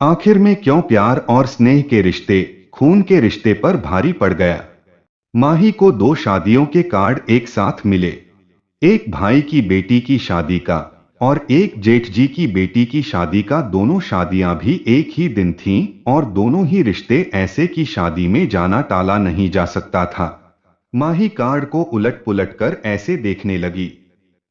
आखिर में क्यों प्यार और स्नेह के रिश्ते खून के रिश्ते पर भारी पड़ गया। माही को दो शादियों के कार्ड एक साथ मिले। एक भाई की बेटी की शादी का और एक जेठ जी की बेटी की शादी का। दोनों शादियां भी एक ही दिन थीं और दोनों ही रिश्ते ऐसे की शादी में जाना टाला नहीं जा सकता था। माही कार्ड को उलट पुलट कर ऐसे देखने लगी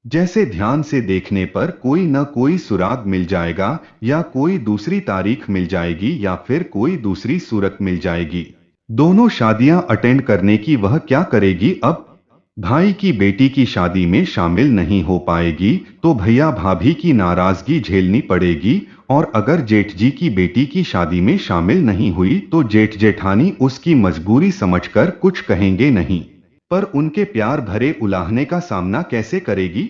जैसे ध्यान से देखने पर कोई न कोई सुराग मिल जाएगा या कोई दूसरी तारीख मिल जाएगी या फिर कोई दूसरी सूरत मिल जाएगी। दोनों शादियां अटेंड करने की वह क्या करेगी अब। भाई की बेटी की शादी में शामिल नहीं हो पाएगी तो भैया भाभी की नाराजगी झेलनी पड़ेगी और अगर जेठ जी की बेटी की शादी में शामिल नहीं हुई तो जेठ जेठानी उसकी मजबूरी समझकर कुछ कहेंगे नहीं, पर उनके प्यार भरे उलाहने का सामना कैसे करेगी।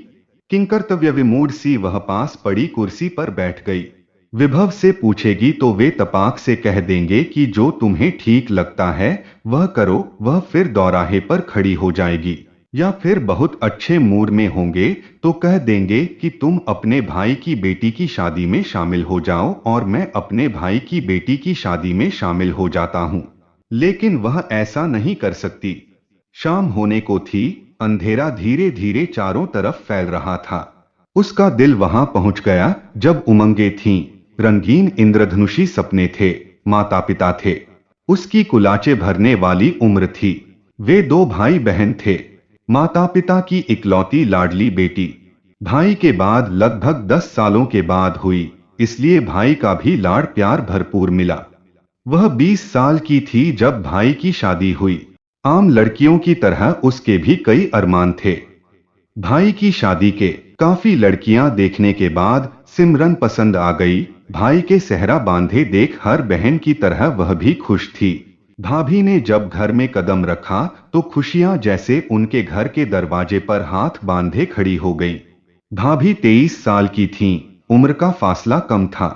किंकर्तव्य विमूढ़ सी वह पास पड़ी कुर्सी पर बैठ गई। विभव से पूछेगी तो वे तपाक से कह देंगे कि जो तुम्हें ठीक लगता है वह करो। वह फिर दौराहे पर खड़ी हो जाएगी या फिर बहुत अच्छे मूड में होंगे तो कह देंगे कि तुम अपने भाई की बेटी की शादी में शामिल हो जाओ और मैं अपने भाई की बेटी की शादी में शामिल हो जाता हूं। लेकिन वह ऐसा नहीं कर सकती। शाम होने को थी। अंधेरा धीरे धीरे चारों तरफ फैल रहा था। उसका दिल वहां पहुंच गया जब उमंगे थीं। रंगीन इंद्रधनुषी सपने थे। माता पिता थे। उसकी कुलाचे भरने वाली उम्र थी। वे दो भाई बहन थे। माता पिता की इकलौती लाडली बेटी भाई के बाद लगभग 10 सालों के बाद हुई, इसलिए भाई का भी लाड़ प्यार भरपूर मिला। वह 20 साल की थी जब भाई की शादी हुई। आम लड़कियों की तरह उसके भी कई अरमान थे। भाई की शादी के काफी लड़कियां देखने के बाद सिमरन पसंद आ गई। भाई के सेहरा बांधे देख हर बहन की तरह वह भी खुश थी। भाभी ने जब घर में कदम रखा तो खुशियां जैसे उनके घर के दरवाजे पर हाथ बांधे खड़ी हो गई। भाभी 23 साल की थीं। उम्र का फासला कम था।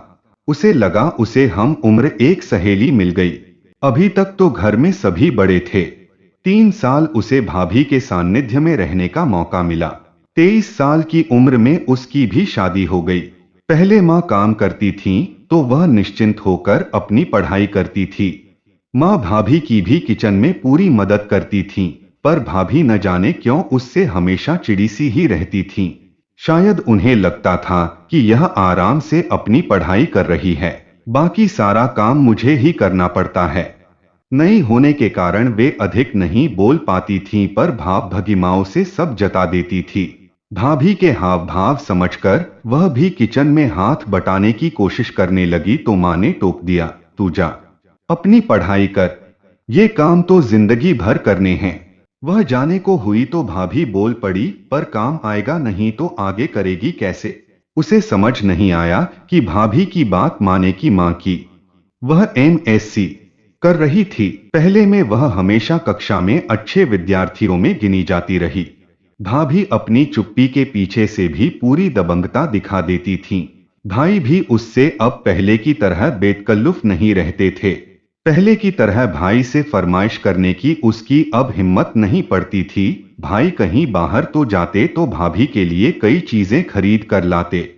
उसे लगा उसे हम उम्र एक सहेली मिल गई। अभी तक तो घर में सभी बड़े थे। 3 साल उसे भाभी के सान्निध्य में रहने का मौका मिला। 23 साल की उम्र में उसकी भी शादी हो गई। पहले माँ काम करती थीं तो वह निश्चिंत होकर अपनी पढ़ाई करती थी। माँ भाभी की भी किचन में पूरी मदद करती थीं, पर भाभी न जाने क्यों उससे हमेशा चिड़ी सी ही रहती थीं। शायद उन्हें लगता था कि यह आराम से अपनी पढ़ाई कर रही है, बाकी सारा काम मुझे ही करना पड़ता है। नई होने के कारण वे अधिक नहीं बोल पाती थीं, पर भाव भगिमाओं से सब जता देती थी। भाभी के हाव भाव समझकर वह भी किचन में हाथ बटाने की कोशिश करने लगी तो माँ ने टोक दिया, तू जा, अपनी पढ़ाई कर, ये काम तो जिंदगी भर करने हैं। वह जाने को हुई तो भाभी बोल पड़ी, पर काम आएगा नहीं तो आगे करेगी कैसे। उसे समझ नहीं आया कि भाभी की बात माने की माँ की। वह MSc कर रही थी। पहले में वह हमेशा कक्षा में अच्छे विद्यार्थियों में गिनी जाती रही। भाभी अपनी चुप्पी के पीछे से भी पूरी दबंगता दिखा देती थीं। भाई भी उससे अब पहले की तरह बेतकल्लुफ नहीं रहते थे। पहले की तरह भाई से फरमाइश करने की उसकी अब हिम्मत नहीं पड़ती थी। भाई कहीं बाहर तो जाते तो भाभी के लिए कई चीजें खरीद कर लाते।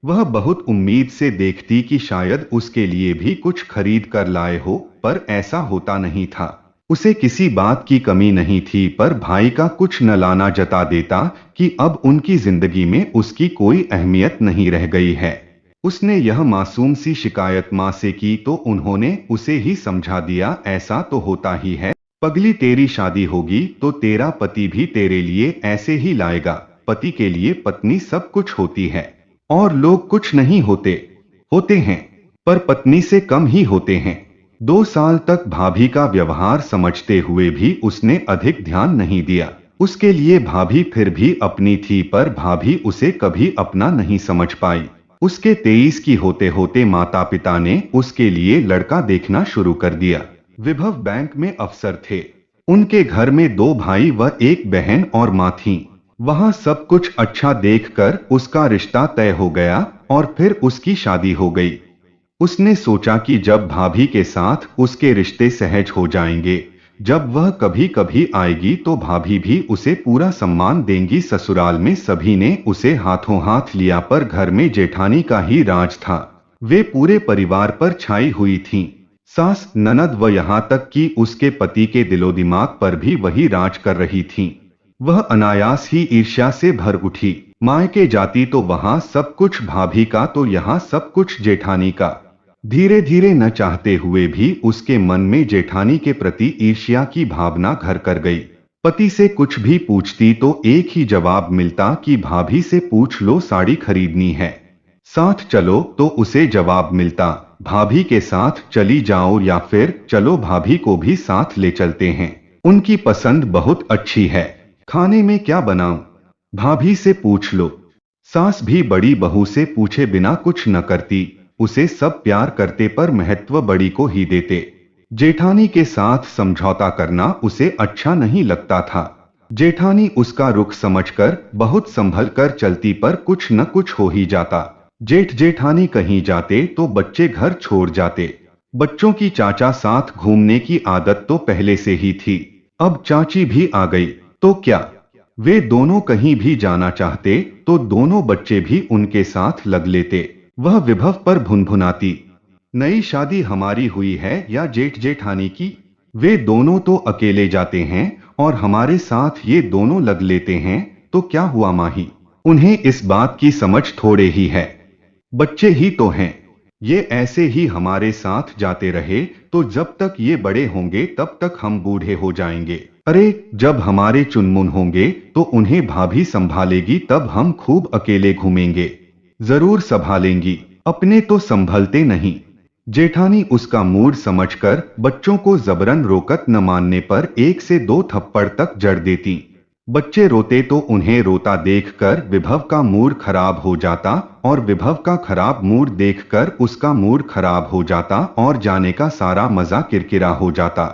वह बहुत उम्मीद से देखती कि शायद उसके लिए भी कुछ खरीद कर लाए हो, पर ऐसा होता नहीं था। उसे किसी बात की कमी नहीं थी, पर भाई का कुछ न लाना जता देता कि अब उनकी जिंदगी में उसकी कोई अहमियत नहीं रह गई है। उसने यह मासूम सी शिकायत माँ से की तो उन्होंने उसे ही समझा दिया, ऐसा तो होता ही है पगली, तेरी शादी होगी तो तेरा पति भी तेरे लिए ऐसे ही लाएगा। पति के लिए पत्नी सब कुछ होती है और लोग कुछ नहीं होते। होते हैं, पर पत्नी से कम ही होते हैं। 2 साल तक भाभी का व्यवहार समझते हुए भी उसने अधिक ध्यान नहीं दिया। उसके लिए भाभी फिर भी अपनी थी, पर भाभी उसे कभी अपना नहीं समझ पाई। उसके 23 की होते होते माता पिता ने उसके लिए लड़का देखना शुरू कर दिया। विभव बैंक में अफसर थे। उनके घर में 2 भाई व 1 बहन और माँ थीं। वहां सब कुछ अच्छा देखकर उसका रिश्ता तय हो गया और फिर उसकी शादी हो गई। उसने सोचा कि जब भाभी के साथ उसके रिश्ते सहज हो जाएंगे, जब वह कभी कभी आएगी तो भाभी भी उसे पूरा सम्मान देंगी। ससुराल में सभी ने उसे हाथों हाथ लिया, पर घर में जेठानी का ही राज था। वे पूरे परिवार पर छाई हुई थीं। सास, ननद व यहाँ तक कि उसके पति के दिलो दिमाग पर भी वही राज कर रही थीं। वह अनायास ही ईर्ष्या से भर उठी। मायके जाती तो वहां सब कुछ भाभी का, तो यहाँ सब कुछ जेठानी का। धीरे धीरे न चाहते हुए भी उसके मन में जेठानी के प्रति ईर्ष्या की भावना घर कर गई। पति से कुछ भी पूछती तो एक ही जवाब मिलता कि भाभी से पूछ लो, साड़ी खरीदनी है। साथ चलो तो उसे जवाब मिलता, भाभी के साथ चली जाओ, या फिर चलो भाभी को भी साथ ले चलते हैं, उनकी पसंद बहुत अच्छी है, खाने में क्या बनाऊं, भाभी से पूछ लो। सास भी बड़ी बहू से पूछे बिना कुछ न करती, उसे सब प्यार करते पर महत्व बड़ी को ही देते। जेठानी के साथ समझौता करना उसे अच्छा नहीं लगता था। जेठानी उसका रुख समझकर बहुत संभल कर चलती, पर कुछ न कुछ हो ही जाता। जेठ जेठानी कहीं जाते तो बच्चे घर छोड़ जाते। बच्चों की चाचा साथ घूमने की आदत तो पहले से ही थी, अब चाची भी आ गई तो क्या, वे दोनों कहीं भी जाना चाहते तो दोनों बच्चे भी उनके साथ लग लेते। वह विभव पर भुनभुनाती, नई शादी हमारी हुई है या जेठ जेठानी की, वे दोनों तो अकेले जाते हैं और हमारे साथ ये दोनों लग लेते हैं, तो क्या हुआ माही, उन्हें इस बात की समझ थोड़े ही है, बच्चे ही तो हैं, ये ऐसे ही हमारे साथ जाते रहे तो जब तक ये बड़े होंगे तब तक हम बूढ़े हो जाएंगे। अरे जब हमारे चुनमुन होंगे तो उन्हें भाभी संभालेगी, तब हम खूब अकेले घूमेंगे। जरूर संभालेंगी, अपने तो संभलते नहीं। जेठानी उसका मूड समझकर बच्चों को जबरन रोकत न मानने पर 1 से 2 थप्पड़ तक जड़ देती। बच्चे रोते तो उन्हें रोता देखकर विभव का मूड खराब हो जाता, और विभव का खराब मूड देखकर उसका मूड खराब हो जाता, और जाने का सारा मजा किरकिरा हो जाता।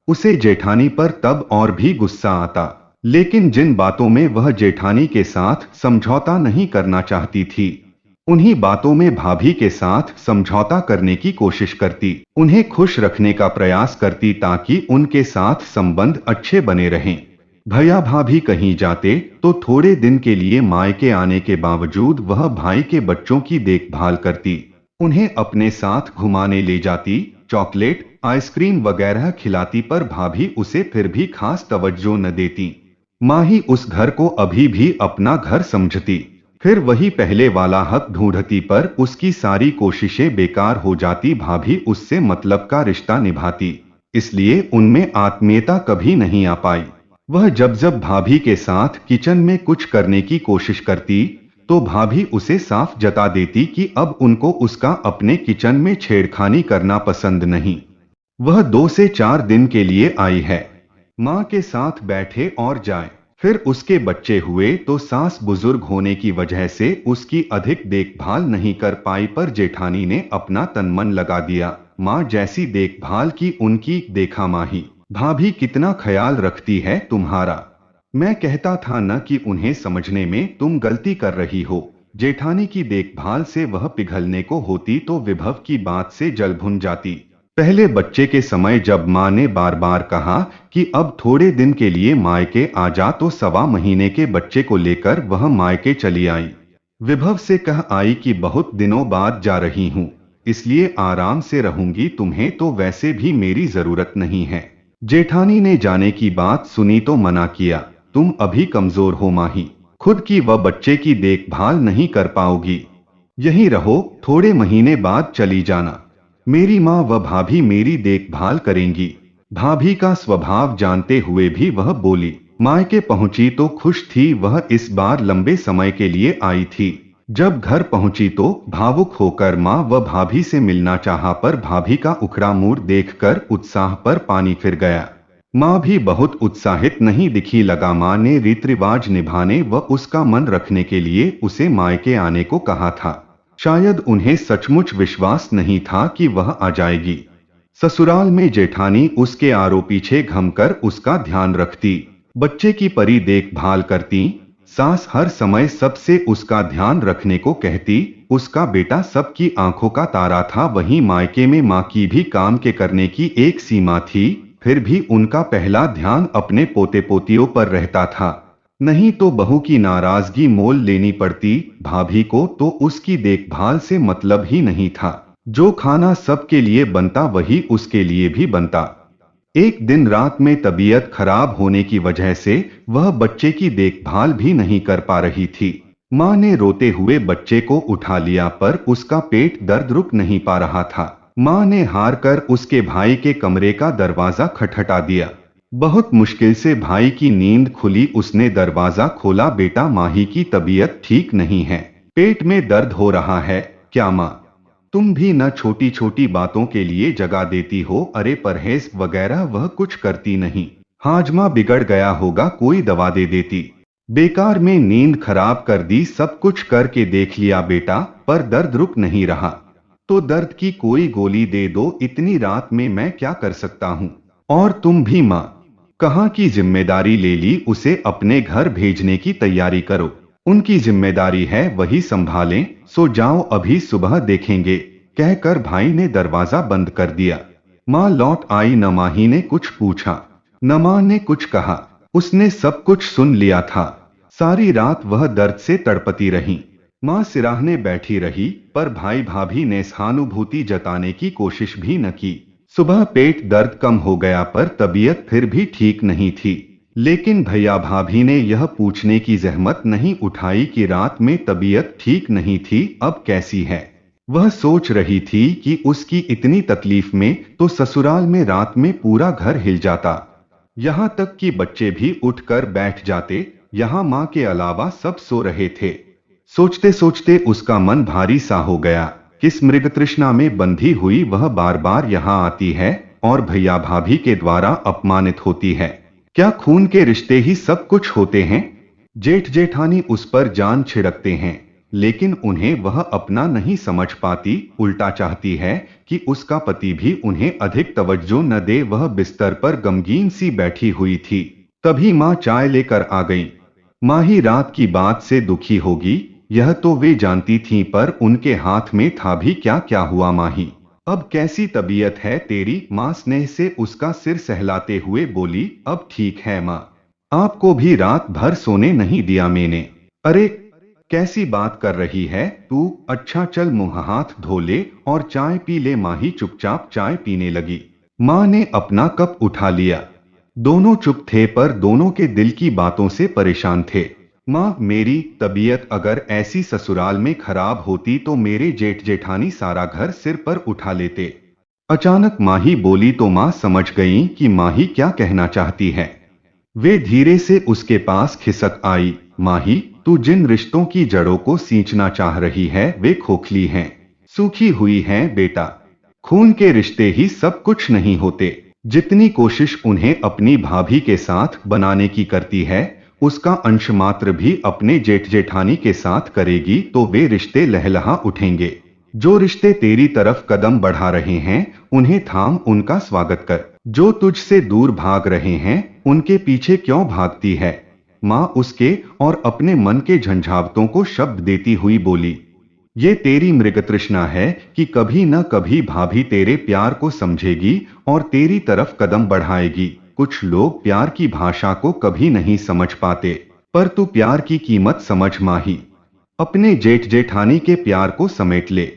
उसे जेठानी पर तब और भी गुस्सा आता, लेकिन जिन बातों में वह जेठानी के साथ समझौता नहीं करना चाहती थी, उन्हीं बातों में भाभी के साथ समझौता करने की कोशिश करती, उन्हें खुश रखने का प्रयास करती ताकि उनके साथ संबंध अच्छे बने रहें। भैया भाभी कहीं जाते तो थोड़े दिन के लिए मायके आने के बावजूद वह भाई के बच्चों की देखभाल करती, उन्हें अपने साथ घुमाने ले जाती, चॉकलेट आइसक्रीम वगैरह खिलाती, पर भाभी उसे फिर भी खास तवज्जो न देती। माही उस घर को अभी भी अपना घर समझती, फिर वही पहले वाला हक ढूंढती, पर उसकी सारी कोशिशें बेकार हो जाती। भाभी उससे मतलब का रिश्ता निभाती, इसलिए उनमें आत्मीयता कभी नहीं आ पाई। वह जब जब भाभी के साथ किचन में कुछ करने की कोशिश करती तो भाभी उसे साफ जता देती कि अब उनको उसका अपने किचन में छेड़खानी करना पसंद नहीं। वह 2 से 4 दिन के लिए आई है, माँ के साथ बैठे और जाए। फिर उसके बच्चे हुए तो सास बुजुर्ग होने की वजह से उसकी अधिक देखभाल नहीं कर पाई, पर जेठानी ने अपना तन मन लगा दिया। माँ जैसी देखभाल की उनकी, देखा माही भाभी कितना ख्याल रखती है तुम्हारा, मैं कहता था न कि उन्हें समझने में तुम गलती कर रही हो। जेठानी की देखभाल से वह पिघलने को होती तो विभव की बात से जल भुन जाती। पहले बच्चे के समय जब माँ ने बार बार कहा कि अब थोड़े दिन के लिए मायके आ जा, तो 1.25 महीने के बच्चे को लेकर वह मायके चली आई। विभव से कह आई कि बहुत दिनों बाद जा रही हूँ, इसलिए आराम से रहूंगी, तुम्हें तो वैसे भी मेरी जरूरत नहीं है। जेठानी ने जाने की बात सुनी तो मना किया, तुम अभी कमजोर हो माही, खुद की व बच्चे की देखभाल नहीं कर पाओगी, यहीं रहो, थोड़े महीने बाद चली जाना, मेरी माँ व भाभी मेरी देखभाल करेंगी। भाभी का स्वभाव जानते हुए भी वह बोली। मायके पहुंची तो खुश थी, वह इस बार लंबे समय के लिए आई थी। जब घर पहुंची तो भावुक होकर माँ व भाभी से मिलना चाहा, पर भाभी का उखड़ा मूड देखकर उत्साह पर पानी फिर गया। माँ भी बहुत उत्साहित नहीं दिखी, लगा माँ ने रीति रिवाज निभाने व उसका मन रखने के लिए उसे मायके आने को कहा था। शायद उन्हें सचमुच विश्वास नहीं था कि वह आ जाएगी। ससुराल में जेठानी उसके आरों पीछे घमकर उसका ध्यान रखती, बच्चे की परी देखभाल करती। सास हर समय सबसे उसका ध्यान रखने को कहती, उसका बेटा सबकी आंखों का तारा था। वहीं मायके में माँ की भी काम के करने की एक सीमा थी, फिर भी उनका पहला ध्यान अपने पोते पोतियों पर रहता था, नहीं तो बहू की नाराजगी मोल लेनी पड़ती। भाभी को तो उसकी देखभाल से मतलब ही नहीं था। जो खाना सबके लिए बनता वही उसके लिए भी बनता। एक दिन रात में तबीयत खराब होने की वजह से वह बच्चे की देखभाल भी नहीं कर पा रही थी। माँ ने रोते हुए बच्चे को उठा लिया पर उसका पेट दर्द रुक नहीं पा रहा था। माँ ने हार कर उसके भाई के कमरे का दरवाजा खटखटा दिया। बहुत मुश्किल से भाई की नींद खुली, उसने दरवाजा खोला। बेटा, माही की तबीयत ठीक नहीं है, पेट में दर्द हो रहा है। क्या माँ, तुम भी न छोटी छोटी बातों के लिए जगा देती हो? अरे परहेज वगैरह वह कुछ करती नहीं। हाजमा बिगड़ गया होगा, कोई दवा दे देती। बेकार में नींद खराब कर दी। सब कुछ करके देख लिया बेटा, पर दर्द रुक नहीं रहा। तो दर्द की कोई गोली दे दो, इतनी रात में मैं क्या कर सकता हूँ। और तुम भी माँ, कहाँ की जिम्मेदारी ले ली, उसे अपने घर भेजने की तैयारी करो। उनकी जिम्मेदारी है, वही संभालें। सो जाओ, अभी सुबह देखेंगे, कहकर भाई ने दरवाजा बंद कर दिया। माँ लौट आई। न माही ने कुछ पूछा, न माँ ने कुछ कहा। उसने सब कुछ सुन लिया था। सारी रात वह दर्द से तड़पती रही। माँ सिराहने बैठी रही, पर भाई भाभी ने सहानुभूति जताने की कोशिश भी न की। सुबह पेट दर्द कम हो गया, पर तबीयत फिर भी ठीक नहीं थी। लेकिन भैया भाभी ने यह पूछने की जहमत नहीं उठाई कि रात में तबीयत ठीक नहीं थी, अब कैसी है। वह सोच रही थी कि उसकी इतनी तकलीफ में तो ससुराल में रात में पूरा घर हिल जाता। यहाँ तक कि बच्चे भी उठकर बैठ जाते। यहाँ माँ के अलावा सब सो रहे थे। सोचते सोचते उसका मन भारी सा हो गया। किस मृग तृष्णा में बंधी हुई वह बार बार यहाँ आती है और भैया भाभी के द्वारा अपमानित होती है। क्या खून के रिश्ते ही सब कुछ होते हैं? जेठ जेठानी उस पर जान छिड़कते हैं, लेकिन उन्हें वह अपना नहीं समझ पाती। उल्टा चाहती है कि उसका पति भी उन्हें अधिक तवज्जो न दे। वह बिस्तर पर गमगीन सी बैठी हुई थी, तभी माँ चाय लेकर आ गई। माही रात की बात से दुखी होगी, यह तो वे जानती थीं, पर उनके हाथ में था भी क्या। क्या हुआ माही, अब कैसी तबीयत है तेरी? माँ स्नेह से उसका सिर सहलाते हुए बोली। अब ठीक है माँ, आपको भी रात भर सोने नहीं दिया मैंने। अरे कैसी बात कर रही है तू? अच्छा चल मुंह हाथ धो ले और चाय पी ले। माही चुपचाप चाय पीने लगी। माँ ने अपना कप उठा लिया। दोनों चुप थे, पर दोनों के दिल की बातों से परेशान थे। माँ, मेरी तबीयत अगर ऐसी ससुराल में खराब होती तो मेरे जेठ जेठानी सारा घर सिर पर उठा लेते। अचानक माही बोली तो माँ समझ गईं कि माही क्या कहना चाहती है। वे धीरे से उसके पास खिसक आई। माही, तू जिन रिश्तों की जड़ों को सींचना चाह रही है वे खोखली हैं, सूखी हुई हैं बेटा। खून के रिश्ते ही सब कुछ नहीं होते। जितनी कोशिश उन्हें अपनी भाभी के साथ बनाने की करती है, उसका अंश मात्र भी अपने जेठ जेठानी के साथ करेगी तो वे रिश्ते लहलहा उठेंगे। जो रिश्ते तेरी तरफ कदम बढ़ा रहे हैं उन्हें थाम, उनका स्वागत कर। जो तुझसे दूर भाग रहे हैं उनके पीछे क्यों भागती है? माँ उसके और अपने मन के झंझावतों को शब्द देती हुई बोली। ये तेरी मृगतृष्णा है कि कभी न कभी भाभी तेरे प्यार को समझेगी और तेरी तरफ कदम बढ़ाएगी। कुछ लोग प्यार की भाषा को कभी नहीं समझ पाते, पर तू प्यार की कीमत समझ माही। अपने जेठ जेठानी के प्यार को समेट ले।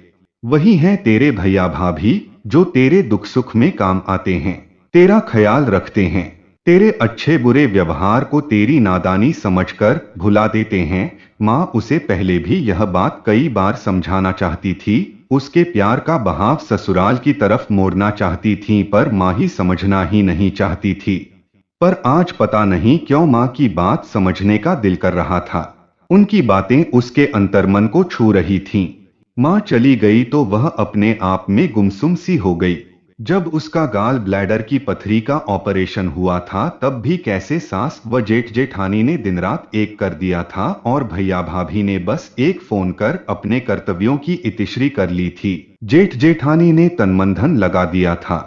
वही हैं तेरे भैया भाभी जो तेरे दुख सुख में काम आते हैं, तेरा ख्याल रखते हैं, तेरे अच्छे बुरे व्यवहार को तेरी नादानी समझकर भुला देते हैं। माँ उसे पहले भी यह बात कई बार समझाना चाहती थी, उसके प्यार का बहाव ससुराल की तरफ मोड़ना चाहती थी, पर माँ ही समझना ही नहीं चाहती थी। पर आज पता नहीं क्यों माँ की बात समझने का दिल कर रहा था। उनकी बातें उसके अंतर्मन को छू रही थीं। माँ चली गई तो वह अपने आप में गुमसुम सी हो गई। जब उसका गाल ब्लैडर की पथरी का ऑपरेशन हुआ था तब भी कैसे सास व जेठ जेठानी ने दिन रात एक कर दिया था और भैया भाभी ने बस एक फोन कर अपने कर्तव्यों की इतिश्री कर ली थी। जेठ जेठानी ने तन धन लगा दिया था।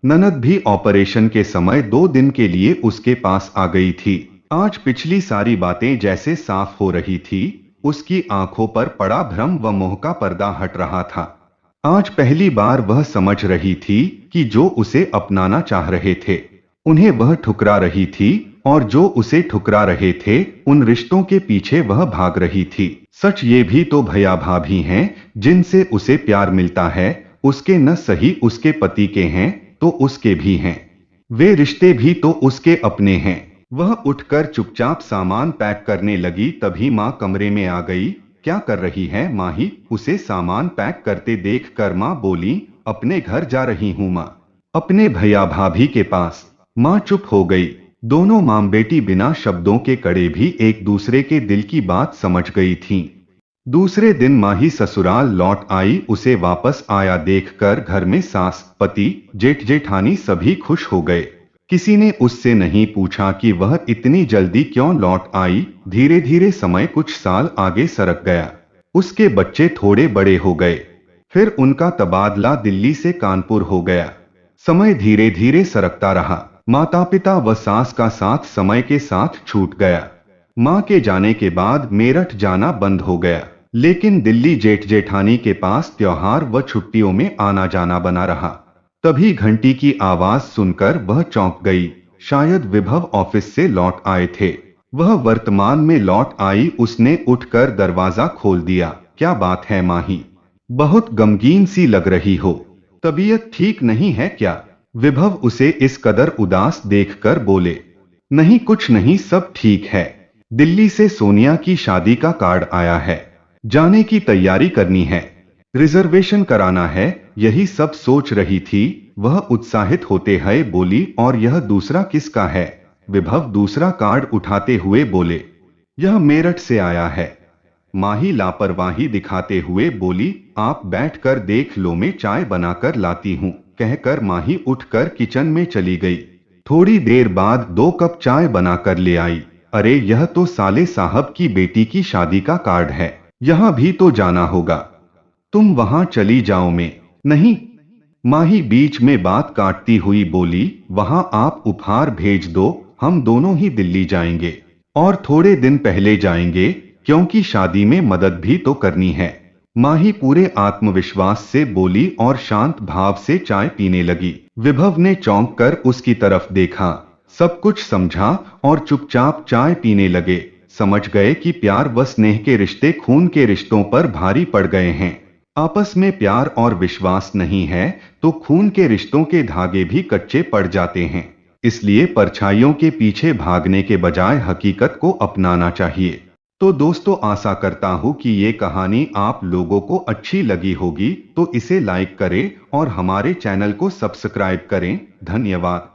ननद भी ऑपरेशन के समय 2 दिन के लिए उसके पास आ गई थी। आज पिछली सारी बातें जैसे साफ हो रही थी। उसकी आंखों पर पड़ा भ्रम व मोह का पर्दा हट रहा था। आज पहली बार वह समझ रही थी कि जो उसे अपनाना चाह रहे थे उन्हें वह ठुकरा रही थी, और जो उसे ठुकरा रहे थे उन रिश्तों के पीछे वह भाग रही थी। सच ये भी तो भैया भाभी हैं जिनसे उसे प्यार मिलता है, उसके न सही उसके पति के हैं तो उसके भी हैं, वे रिश्ते भी तो उसके अपने हैं। वह उठकर चुपचाप सामान पैक करने लगी, तभी माँ कमरे में आ गई। क्या कर रही है माही? उसे सामान पैक करते देख कर माँ बोली, अपने घर जा रही हूँ माँ, अपने भैया भाभी के पास। माँ चुप हो गई। दोनों माँ बेटी बिना शब्दों के कड़े भी एक दूसरे के दिल की बात समझ गई थीं। दूसरे दिन माही ससुराल लौट आई। उसे वापस आया देखकर घर में सास, पति, जेठ जेठानी सभी खुश हो गए। किसी ने उससे नहीं पूछा कि वह इतनी जल्दी क्यों लौट आई। धीरे धीरे समय कुछ साल आगे सरक गया। उसके बच्चे थोड़े बड़े हो गए। फिर उनका तबादला दिल्ली से कानपुर हो गया। समय धीरे धीरे सरकता रहा। माता पिता व सास का साथ समय के साथ छूट गया। माँ के जाने के बाद मेरठ जाना बंद हो गया, लेकिन दिल्ली जेठ जेठानी के पास त्योहार व छुट्टियों में आना जाना बना रहा। तभी घंटी की आवाज सुनकर वह चौंक गई। शायद विभव ऑफिस से लौट आए थे। वह वर्तमान में लौट आई। उसने उठकर दरवाजा खोल दिया। क्या बात है माही? बहुत गमगीन सी लग रही हो, तबीयत ठीक नहीं है क्या? विभव उसे इस कदर उदास देखकर बोले। नहीं कुछ नहीं, सब ठीक है। दिल्ली से सोनिया की शादी का कार्ड आया है, जाने की तैयारी करनी है, रिजर्वेशन कराना है, यही सब सोच रही थी। वह उत्साहित होते हुए बोली, और यह दूसरा किसका है? विभव दूसरा कार्ड उठाते हुए बोले, यह मेरठ से आया है। माही लापरवाही दिखाते हुए बोली, आप बैठकर देख लो, मैं चाय बनाकर लाती हूँ। कहकर माही उठकर किचन में चली गई। थोड़ी देर बाद 2 कप चाय बनाकर ले आई। अरे यह तो साले साहब की बेटी की शादी का कार्ड है, यहाँ भी तो जाना होगा। तुम वहां चली जाओ, मैं नहीं। माही बीच में बात काटती हुई बोली, वहां आप उपहार भेज दो, हम दोनों ही दिल्ली जाएंगे, और थोड़े दिन पहले जाएंगे, क्योंकि शादी में मदद भी तो करनी है। माही पूरे आत्मविश्वास से बोली और शांत भाव से चाय पीने लगी। विभव ने चौंक कर उसकी तरफ देखा, सब कुछ समझा और चुपचाप चाय पीने लगे। समझ गए कि प्यार व स्नेह के रिश्ते खून के रिश्तों पर भारी पड़ गए हैं। आपस में प्यार और विश्वास नहीं है तो खून के रिश्तों के धागे भी कच्चे पड़ जाते हैं। इसलिए परछाइयों के पीछे भागने के बजाय हकीकत को अपनाना चाहिए। तो दोस्तों, आशा करता हूं कि ये कहानी आप लोगों को अच्छी लगी होगी, तो इसे लाइक करें और हमारे चैनल को सब्सक्राइब करें। धन्यवाद।